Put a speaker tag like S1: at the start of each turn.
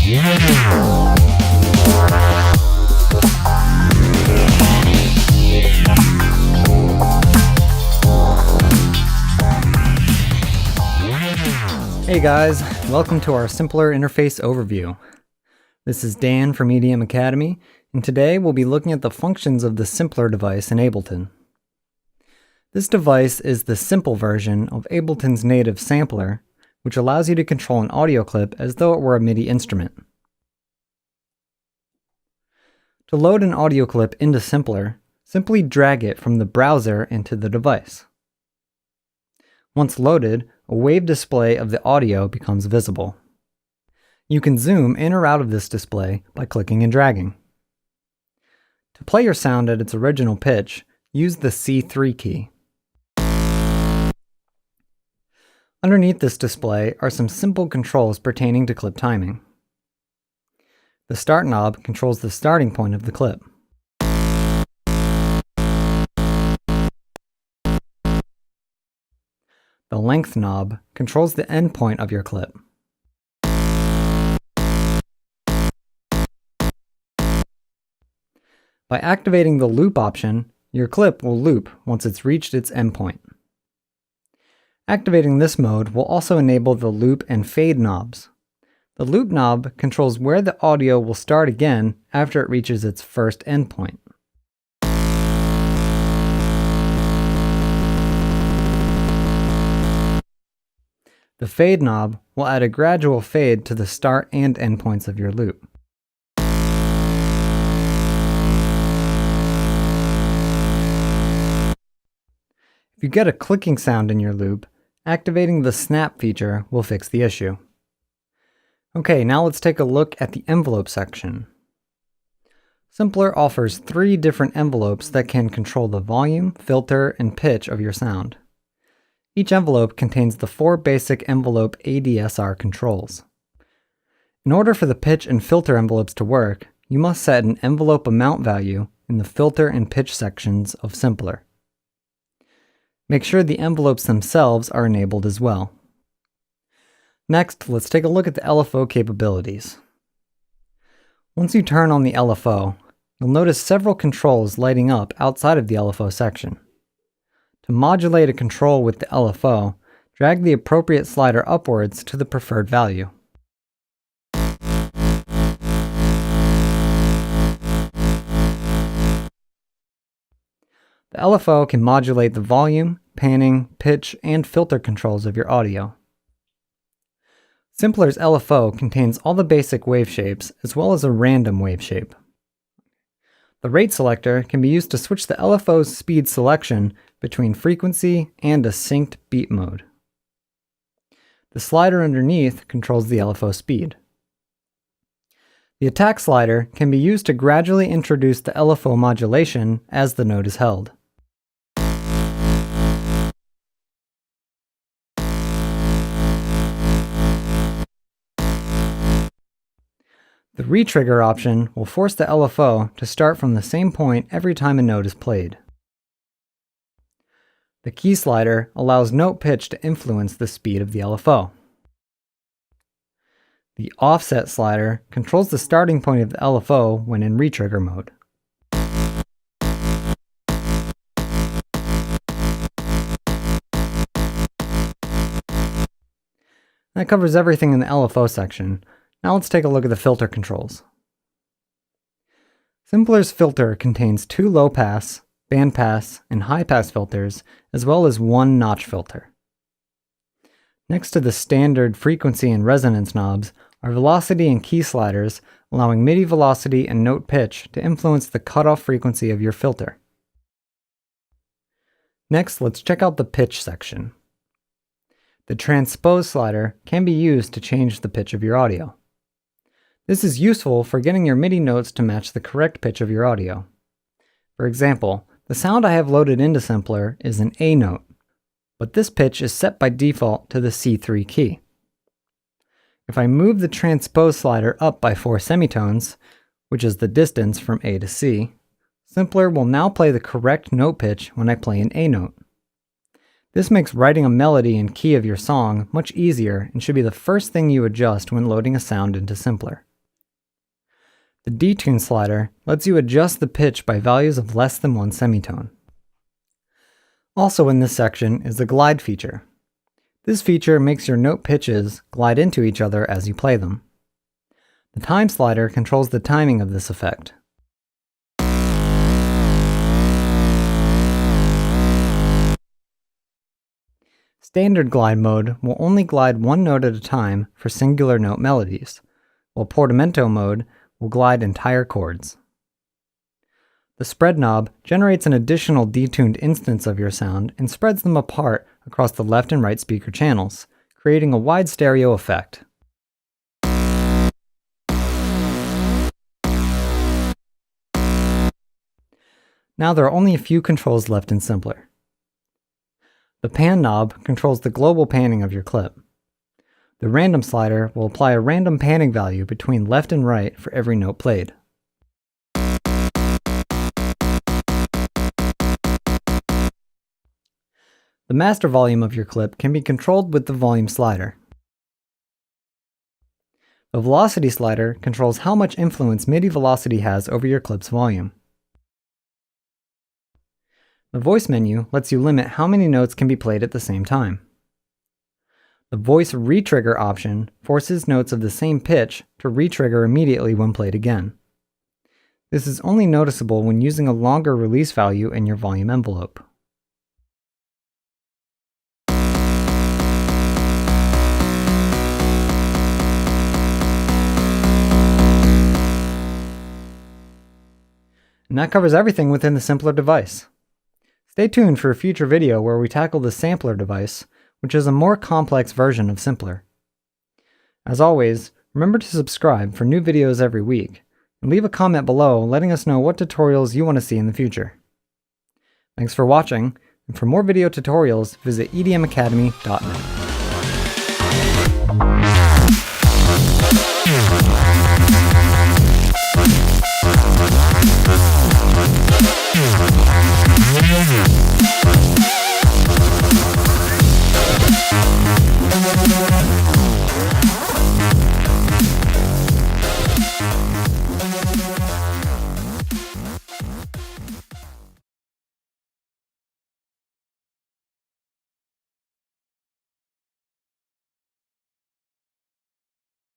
S1: Hey guys, welcome to our Simpler Interface Overview. This is Dan from EDM Academy, and today we'll be looking at the functions of the Simpler device in Ableton. This device is the simple version of Ableton's native sampler, which allows you to control an audio clip as though it were a MIDI instrument. To load an audio clip into Simpler, simply drag it from the browser into the device. Once loaded, a wave display of the audio becomes visible. You can zoom in or out of this display by clicking and dragging. To play your sound at its original pitch, use the C3 key. Underneath this display are some simple controls pertaining to clip timing. The Start knob controls the starting point of the clip. The Length knob controls the end point of your clip. By activating the Loop option, your clip will loop once it's reached its endpoint. Activating this mode will also enable the Loop and Fade knobs. The Loop knob controls where the audio will start again after it reaches its first endpoint. The Fade knob will add a gradual fade to the start and end points of your loop. If you get a clicking sound in your loop, activating the Snap feature will fix the issue. Okay, now let's take a look at the envelope section. Simpler offers 3 different envelopes that can control the volume, filter, and pitch of your sound. Each envelope contains the 4 basic envelope ADSR controls. In order for the pitch and filter envelopes to work, you must set an envelope amount value in the filter and pitch sections of Simpler. Make sure the envelopes themselves are enabled as well. Next, let's take a look at the LFO capabilities. Once you turn on the LFO, you'll notice several controls lighting up outside of the LFO section. To modulate a control with the LFO, drag the appropriate slider upwards to the preferred value. The LFO can modulate the volume, panning, pitch, and filter controls of your audio. Simpler's LFO contains all the basic wave shapes as well as a random wave shape. The rate selector can be used to switch the LFO's speed selection between frequency and a synced beat mode. The slider underneath controls the LFO speed. The attack slider can be used to gradually introduce the LFO modulation as the note is held. The retrigger option will force the LFO to start from the same point every time a note is played. The key slider allows note pitch to influence the speed of the LFO. The offset slider controls the starting point of the LFO when in retrigger mode. That covers everything in the LFO section. Now let's take a look at the filter controls. Simpler's filter contains 2 low-pass, bandpass, and high-pass filters, as well as 1 notch filter. Next to the standard frequency and resonance knobs are velocity and key sliders, allowing MIDI velocity and note pitch to influence the cutoff frequency of your filter. Next, let's check out the pitch section. The transpose slider can be used to change the pitch of your audio. This is useful for getting your MIDI notes to match the correct pitch of your audio. For example, the sound I have loaded into Simpler is an A note, but this pitch is set by default to the C3 key. If I move the transpose slider up by 4 semitones, which is the distance from A to C, Simpler will now play the correct note pitch when I play an A note. This makes writing a melody and key of your song much easier and should be the first thing you adjust when loading a sound into Simpler. The detune slider lets you adjust the pitch by values of less than 1 semitone. Also in this section is the glide feature. This feature makes your note pitches glide into each other as you play them. The time slider controls the timing of this effect. Standard glide mode will only glide one note at a time for singular note melodies, while portamento mode will glide entire chords. The spread knob generates an additional detuned instance of your sound and spreads them apart across the left and right speaker channels, creating a wide stereo effect. Now there are only a few controls left in Simpler. The pan knob controls the global panning of your clip. The random slider will apply a random panning value between left and right for every note played. The master volume of your clip can be controlled with the volume slider. The velocity slider controls how much influence MIDI velocity has over your clip's volume. The voice menu lets you limit how many notes can be played at the same time. The voice retrigger option forces notes of the same pitch to retrigger immediately when played again. This is only noticeable when using a longer release value in your volume envelope. And that covers everything within the Simpler device. Stay tuned for a future video where we tackle the Sampler device, which is a more complex version of Simpler. As always, remember to subscribe for new videos every week, and leave a comment below letting us know what tutorials you want to see in the future. Thanks for watching, and for more video tutorials, visit edmacademy.net.